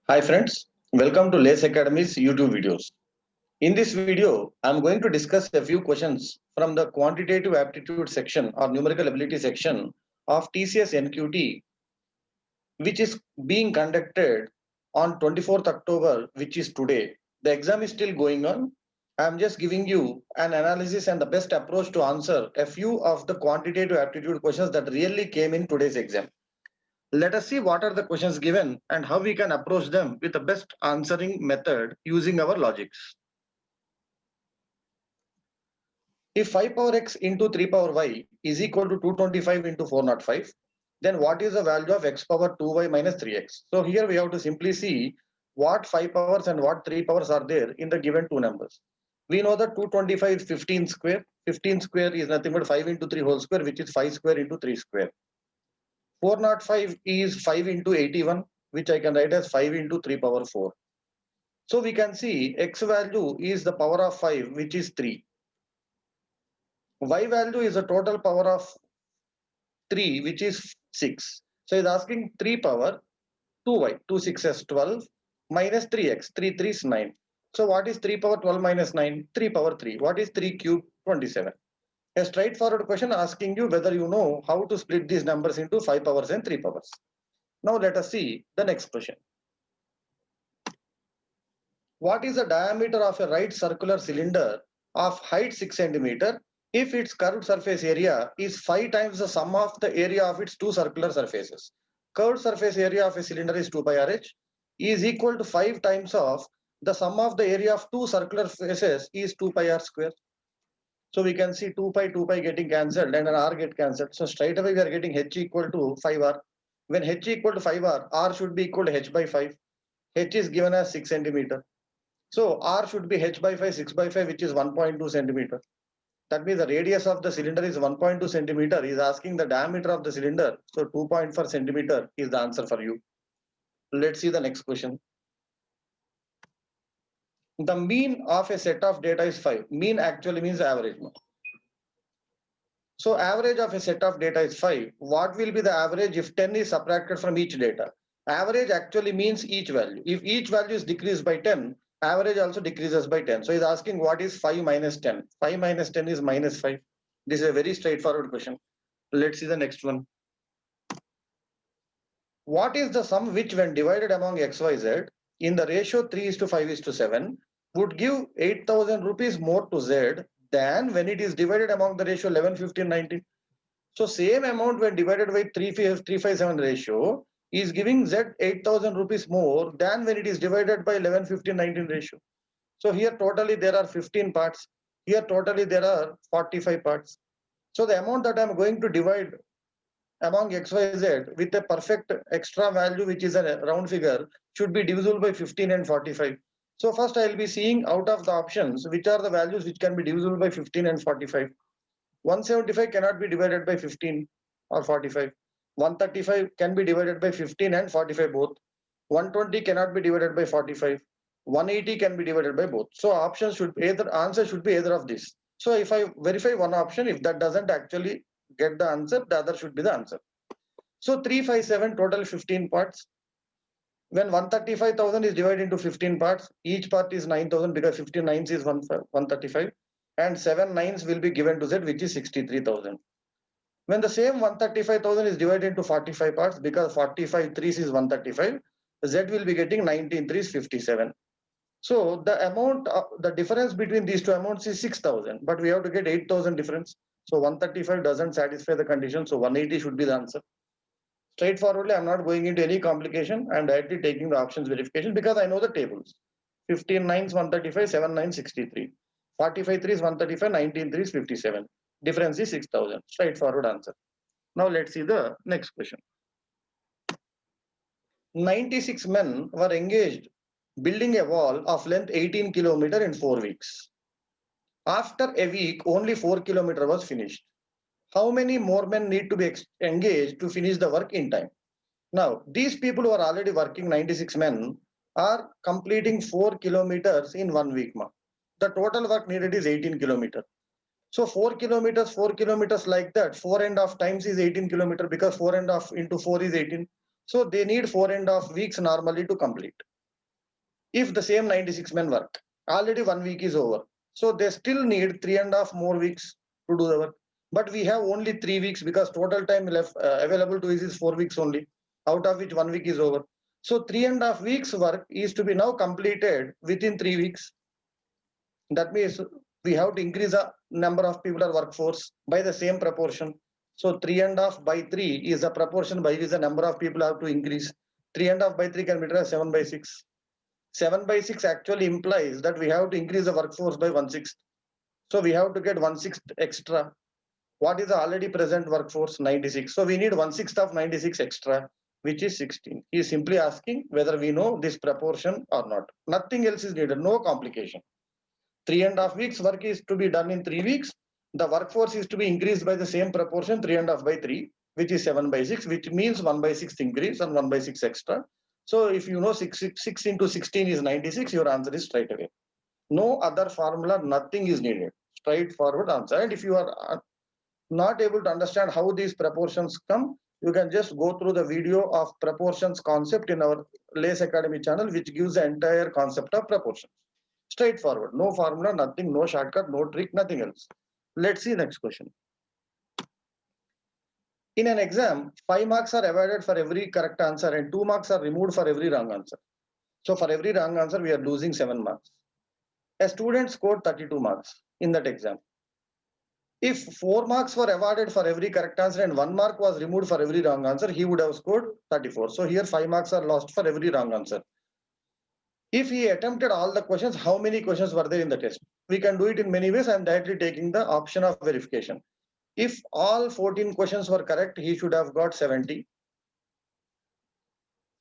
Hi friends, welcome to Lace Academy's YouTube videos. In this video, I am going to discuss a few questions from the quantitative aptitude section or numerical ability section of TCS NQT, which is being conducted on 24th October, which is today. The exam is still going on. I am just giving you an analysis and the best approach to answer a few of the quantitative aptitude questions that really came in today's exam. Let us see what are the questions given and how we can approach them with the best answering method using our logics. If 5 power x into 3 power y is equal to 225 into 405, then what is the value of x power 2y minus 3x? So here we have to simply see what 5 powers and what 3 powers are there in the given two numbers. We know that 225 is 15 square. 15 square is nothing but 5 into 3 whole square, which is 5 square into 3 square. 405 is 5 into 81, which I can write as 5 into 3 power 4. So we can see x value is the power of 5, which is 3. Y value is the total power of 3, which is 6. So it's asking 3 power 2y, 2 6s 12 minus 3x, 3 3 is 9. So what is 3 power 12 minus 9? 3 power 3. What is 3 cube? 27. A straightforward question asking you whether you know how to split these numbers into 5 powers and 3 powers. Now let us see the next question. What is the diameter of a right circular cylinder of height 6 centimeter if its curved surface area is 5 times the sum of the area of its two circular surfaces? Curved surface area of a cylinder is 2 pi rh is equal to 5 times of the sum of the area of two circular faces is 2 pi r square. So we can see 2 pi getting cancelled and an r get cancelled. So straight away we are getting h equal to 5r. When h equal to 5r, r should be equal to h by 5. H is given as 6 centimeter. So R should be h by 5, 6 by 5, which is 1.2 centimeter. That means the radius of the cylinder is 1.2 centimeter. Is asking the diameter of the cylinder. So 2.4 centimeter is the answer for you. Let's see the next question. The mean of a set of data is 5. Mean actually means average. So average of a set of data is 5. What will be the average if 10 is subtracted from each data? Average actually means each value. If each value is decreased by 10, average also decreases by 10. So he's asking what is 5 minus 10? 5 minus 10 is minus 5. This is a very straightforward question. Let's see the next one. What is the sum which when divided among XYZ in the ratio 3 is to 5 is to 7 would give 8,000 rupees more to Z than when it is divided among the ratio 11, 15, 19? So same amount when divided by 357 ratio is giving Z 8,000 rupees more than when it is divided by 11, 15, 19 ratio. So here totally there are 15 parts. Here totally there are 45 parts. So the amount that I'm going to divide among XYZ with a perfect extra value, which is a round figure, should be divisible by 15 and 45. So first I'll be seeing out of the options, which are the values which can be divisible by 15 and 45. 175 cannot be divided by 15 or 45. 135 can be divided by 15 and 45 both. 120 cannot be divided by 45. 180 can be divided by both. So options should either answer should be either of these. So if I verify one option, if that doesn't actually get the answer, the other should be the answer. So 357 total 15 parts. When 135,000 is divided into 15 parts, each part is 9,000 because 15 nines is 135 and 7 nines will be given to Z, which is 63,000. When the same 135,000 is divided into 45 parts, because 45 threes is 135, Z will be getting 19 threes 57. So the amount, the difference between these two amounts is 6,000, but we have to get 8,000 difference. So 135 doesn't satisfy the condition, so 180 should be the answer. Straightforwardly, I'm not going into any complication. I'm directly taking the options verification because I know the tables. 15 nines 135, 7 nines 63. 45 threes 135, 19 threes 57. Difference is 6,000. Straightforward answer. Now let's see the next question. 96 men were engaged building a wall of length 18 kilometer in 4 weeks. After a week, only 4 kilometer was finished. How many more men need to be engaged to finish the work in time? Now, these people who are already working, 96 men, are completing 4 kilometers in 1 week. The total work needed is 18 kilometers. So 4 kilometers like that, 4.5 times is 18 kilometers because 4.5 into 4 is 18. So they need 4.5 weeks normally to complete. If the same 96 men work, already 1 week is over. So they still need 3.5 more weeks to do the work. But we have only 3 weeks because total time left available to us is 4 weeks only, out of which 1 week is over. So 3.5 weeks work is to be now completed within 3 weeks. That means we have to increase the number of people or workforce by the same proportion. So 3.5 by 3 is the proportion by which the number of people have to increase. 3.5 by 3 can be written as 7 by 6. 7 by 6 actually implies that we have to increase the workforce by 1/6. So we have to get 1/6 extra. What is the already present workforce? 96. So we need 1/6 of 96 extra, which is 16. He is simply asking whether we know this proportion or not. Nothing else is needed, no complication. 3.5 weeks work is to be done in 3 weeks. The workforce is to be increased by the same proportion, 3.5 by 3, which is 7 by 6, which means 1 by 6 increase and 1 by 6 extra. So if you know 6 into 16 is 96, your answer is straight away. No other formula, nothing is needed. Straightforward answer. And if you are not able to understand how these proportions come, you can just go through the video of proportions concept in our LACE Academy channel, which gives the entire concept of proportions. Straightforward, no formula, nothing, no shortcut, no trick, nothing else. Let's see next question. In an exam, 5 marks are awarded for every correct answer and 2 marks are removed for every wrong answer. So for every wrong answer, we are losing 7 marks. A student scored 32 marks in that exam. If 4 marks were awarded for every correct answer and 1 mark was removed for every wrong answer, he would have scored 34. So here 5 marks are lost for every wrong answer. If he attempted all the questions, how many questions were there in the test? We can do it in many ways. I'm directly taking the option of verification. If all 14 questions were correct, he should have got 70.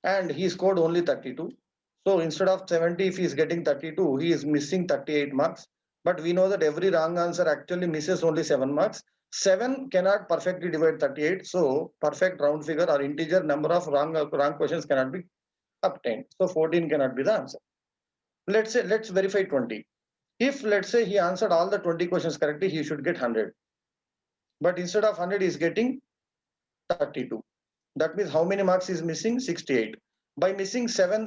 And he scored only 32. So instead of 70, if he is getting 32, he is missing 38 marks. But we know that every wrong answer actually misses only 7 marks. 7 cannot perfectly divide 38. So perfect round figure or integer number of wrong questions cannot be obtained. So 14 cannot be the answer. Let's verify 20. If let's say he answered all the 20 questions correctly, he should get 100. But instead of 100, he is getting 32. That means how many marks is missing? 68. By missing 7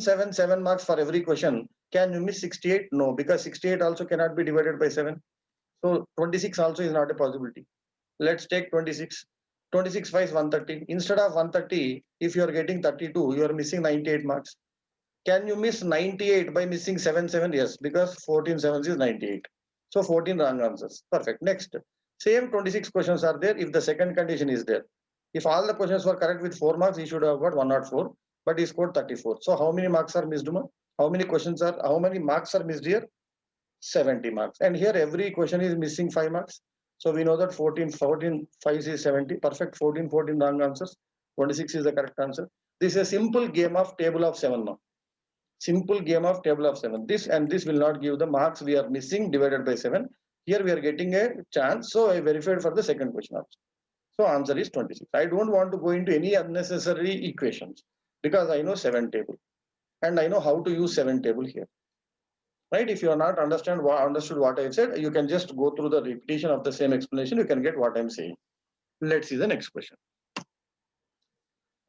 marks for every question, can you miss 68? No, because 68 also cannot be divided by 7. So 26 also is not a possibility. Let's take 26. 26 5 is 130. Instead of 130, if you are getting 32, you are missing 98 marks. Can you miss 98 by missing 7? Yes, because 14 sevens is 98. So 14 wrong answers. Perfect. Next, same 26 questions are there if the second condition is there. If all the questions were correct with 4 marks, he should have got 104, but he scored 34. So how many marks are missed? How many marks are missed here? 70 marks. And here every question is missing 5 marks. So we know that 14 5 is 70. Perfect. 14 wrong answers. 26 is the correct answer. This is a simple game of table of 7 now. Simple game of table of 7. This and this will not give the marks we are missing divided by 7. Here we are getting a chance. So I verified for the second question also. So answer is 26. I don't want to go into any unnecessary equations because I know 7 table and I know how to use 7 table here. Right? If you are not understood what I said, you can just go through the repetition of the same explanation. You can get what I'm saying. Let's see the next question.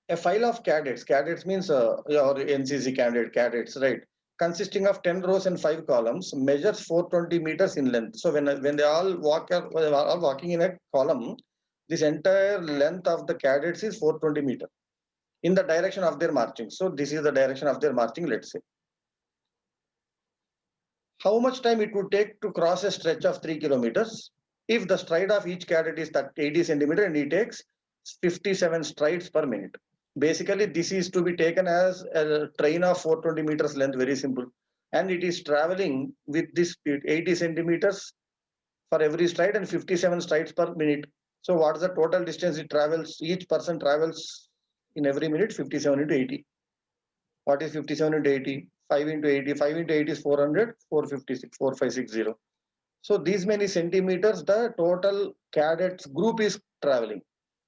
A file of cadets means your NCC cadets, right? Consisting of 10 rows and 5 columns, measures 420 meters in length. So when they all are walking in a column, this entire length of the cadets is 420 meters in the direction of their marching. So this is the direction of their marching, let's say. How much time it would take to cross a stretch of 3 kilometers if the stride of each cadet is 80 centimeter and he takes 57 strides per minute. Basically, this is to be taken as a train of 420 meters length, very simple. And it is traveling with this speed, 80 centimeters for every stride and 57 strides per minute. So what is the total distance it travels? Each person travels in every minute 57 into 80. What is 57 into 80? 5 into 80. 5 into 80 is 400, 456, 4560. So these many centimeters, the total cadets group is traveling.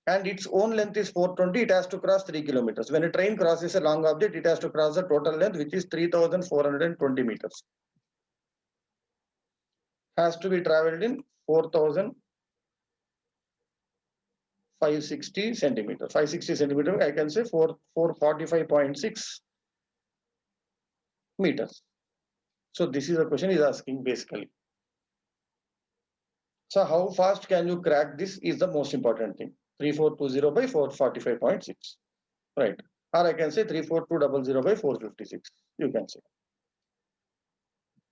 And its own length is 420, it has to cross 3 kilometers. When a train crosses a long object, it has to cross the total length, which is 3,420 meters. Has to be traveled in 4,560 centimeters. 560 centimeters, I can say 445.6 meters. So this is a question is asking basically. So how fast can you crack this is the most important thing. 3420 by 445.6, right? Or I can say 34200 by 456. You can say.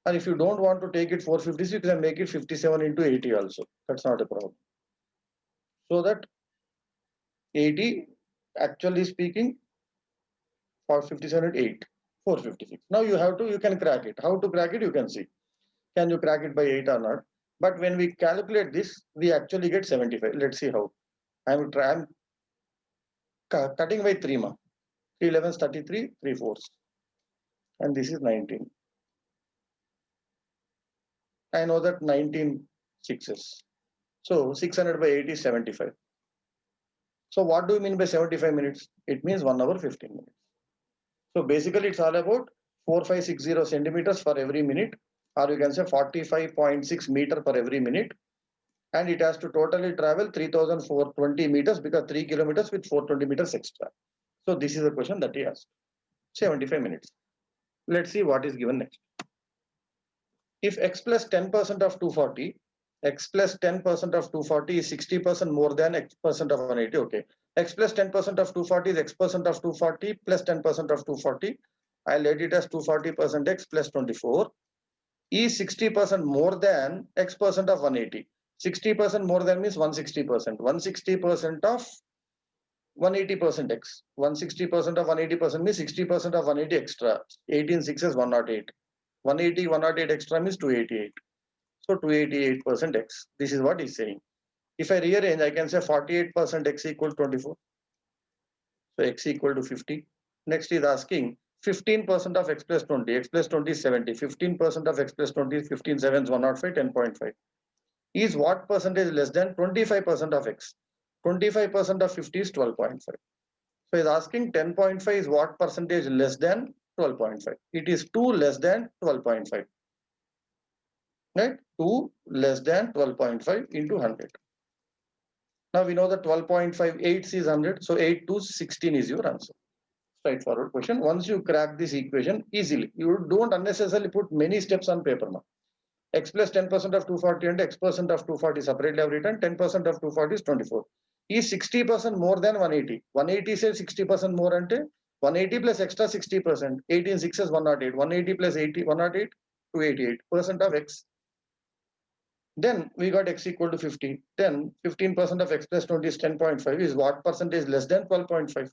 And if you don't want to take it 456, you can make it 57 into 80 also. That's not a problem. So that 80, actually speaking, for 57 at 8, 456. Now you can crack it. How to crack it, you can see. Can you crack it by 8 or not? But when we calculate this, we actually get 75. Let's see how. I'm cutting by 3 ma. 3 11s 33, 3 4s. And this is 19. I know that 19 6s. So 600 by 8 is 75. So what do you mean by 75 minutes? It means 1 hour 15 minutes. So basically it's all about 4560 centimeters for every minute, or you can say 45.6 meter per every minute. And it has to totally travel 3420 meters because 3 kilometers with 420 meters extra. So this is the question that he asked. 75 minutes. Let's see what is given next. If x plus 10% of 240, x plus 10% of 240 is 60% more than x percent of 180. Okay. X plus 10% of 240 is x percent of 240 plus 10% of 240. I'll let it as 240% x plus 24 is 60% more than x percent of 180. 60% more than means 160%. 160% of 180% x. 160% of 180% means 60% of 180 extra. 18 6 is 108. 180, 108 extra means 288. So 288% x. This is what he's saying. If I rearrange, I can say 48% x equal to 24. So x equal to 50. Next is asking 15% of x plus 20. X plus 20 is 70. 15% of x plus 20 is 15 7 is 105, 10.5. Is what percentage less than 25% of x? 25% of 50 is 12.5. So he's asking 10.5 is what percentage less than 12.5? It is 2 less than 12.5. Right? 2 less than 12.5 into 100. Now we know that 12.5, 8 is 100. So 8 to 16 is your answer. Straightforward question. Once you crack this equation easily, you don't unnecessarily put many steps on paper now. X plus 10% of 240 and x percent of 240 separately I've written. 10% of 240 is 24. Is 60% more than 180. 180 says 60% more ante 180 plus extra 60%. 18 6 is 108. 180 plus 80, 108, 288% of x. Then we got x equal to 50. Then 15% of x plus 20 is 10.5 is what percentage less than 12.5?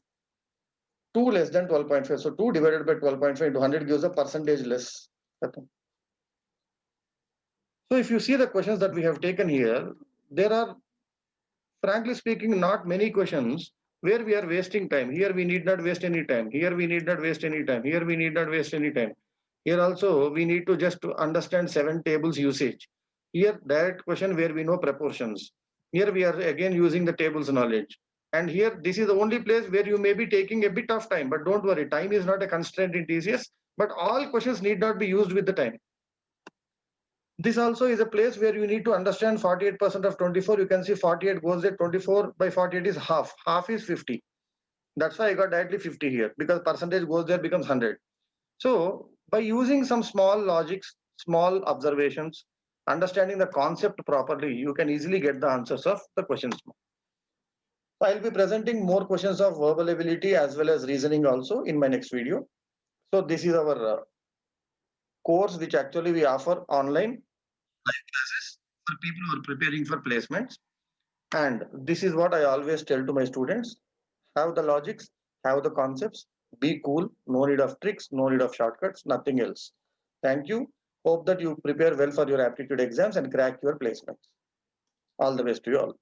2 less than 12.5. So 2 divided by 12.5 into 100 gives a percentage less. So if you see the questions that we have taken here, there are, frankly speaking, not many questions where we are wasting time. Here we need not waste any time. Here we need not waste any time. Here we need not waste any time. Here also we need to just understand 7 tables usage. Here direct question where we know proportions. Here we are again using the tables knowledge. And here this is the only place where you may be taking a bit of time, but don't worry, time is not a constraint in TCS, but all questions need not be used with the time. This also is a place where you need to understand 48% of 24. You can see 48 goes there, 24 by 48 is half. Half is 50. That's why I got directly 50 here because percentage goes there becomes 100. So by using some small logics, small observations, understanding the concept properly, you can easily get the answers of the questions. So I'll be presenting more questions of verbal ability as well as reasoning also in my next video. So this is our course which actually we offer online live classes for people who are preparing for placements. And this is what I always tell to my students: have the logics, have the concepts, be cool, no need of tricks, no need of shortcuts, nothing else. Thank you. Hope that you prepare well for your aptitude exams and crack your placements. All the best to you all.